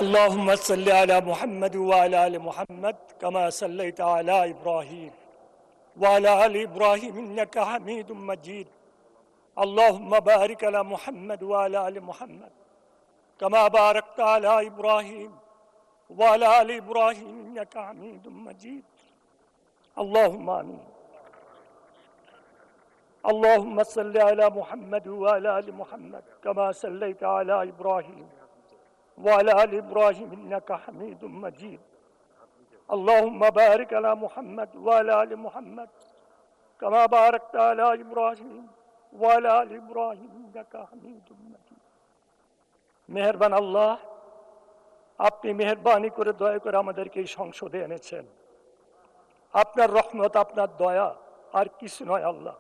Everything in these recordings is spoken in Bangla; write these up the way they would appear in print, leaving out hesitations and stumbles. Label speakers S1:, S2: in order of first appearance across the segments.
S1: اللهم صل على محمد وعلى آل محمد كما صليت على إبراهيم وعلى آل إبراهيم إنك حميد مجيد اللهم بارك على محمد وعلى آل محمد كما باركت على إبراهيم وعلى آل إبراهيم إنك حميد مجيد اللهم آمين اللهم صل على محمد وعلى آل محمد كما صليت على إبراهيم وعلى آل إبراهيم إنك حميد مجيد اللهم بارك على محمد وعلى آل محمد كما باركت على إبراهيم وعلى آل إبراهيم إنك حميد مجيد মেহেরবান আল্লাহ, আপনি মেহেরবানি করে দয়া করে আমাদেরকে এই সংসদে এনেছেন। আপনার রহমত, আপনার দয়া আর কিছু নয়। আল্লাহ,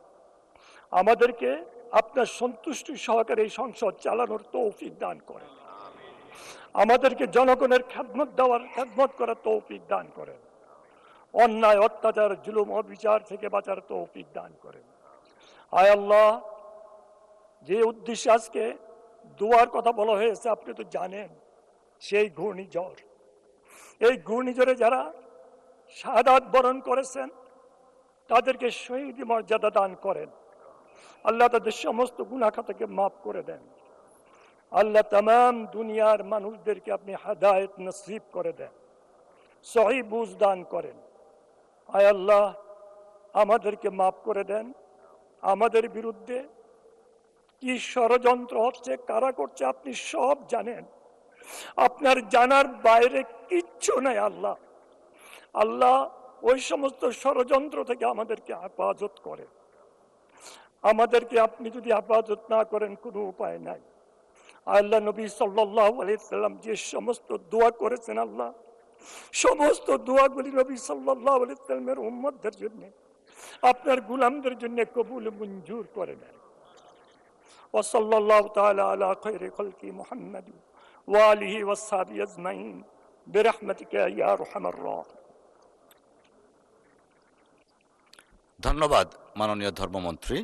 S1: আমাদেরকে আপনার সন্তুষ্টি সহকারে এই সংসদ চালানোর তৌফিক দান করেন। আমাদেরকে জনগণের খেদমত করার তৌফিক দান করেন। অন্যায়, অত্যাচার, জুলুম, অবিচার থেকে বাঁচার তৌফিক দান করেন। আয় আল্লাহ, যে উদ্দেশ্যে আজকে দোয়ার কথা বলা হয়েছে আপনি তো জানেন। সেই ঘূর্ণিঝড়, এই ঘূর্ণিঝড়ে যারা শাহাদাত বরণ করেছেন তাদেরকে শহীদ মর্যাদা দান করেন। আল্লাহ তাদের সমস্ত গুনাহ খাতাকে মাফ করে দেন। আল্লাহ তামাম দুনিয়ার মানুষদেরকে আপনি হেদায়েত নসিব করে দেন, সহি বুঝ দান করেন। আয় আল্লাহ, আমাদেরকে মাফ করে দেন। আমাদের বিরুদ্ধে কি ষড়যন্ত্র হচ্ছে, কারা করছে আপনি সব জানেন। আপনার জানার বাইরে কিচ্ছু নাই। আল্লাহ, আল্লাহ ওই সমস্ত ষড়যন্ত্র থেকে আমাদেরকে হেফাজত করেন। আমাদেরকে আপনি যদি হেফাজত না করেন কোনো উপায় নাই। আল্লাহ নবী সাল্লাল্লাহু আলাইহি সাল্লাম যে সমস্ত দোয়া করেছেন, আল্লাহ সমস্ত দোয়াগুলি নবী সাল্লাল্লাহু আলাইহি সাল্লামের উম্মতদের জন্য, আপনার গোলামদের জন্য কবুল মঞ্জুর করে নেন। ওয়া সাল্লাল্লাহু তাআলা আলা খায়রি খালকি মুহাম্মাদ ওয়া আলিহি ওয়া সাহবিহি আজমাইন বিরহমাতিকা ইয়া আরহামার রাহিমিন।
S2: ধন্যবাদ মাননীয় ধর্মমন্ত্রী।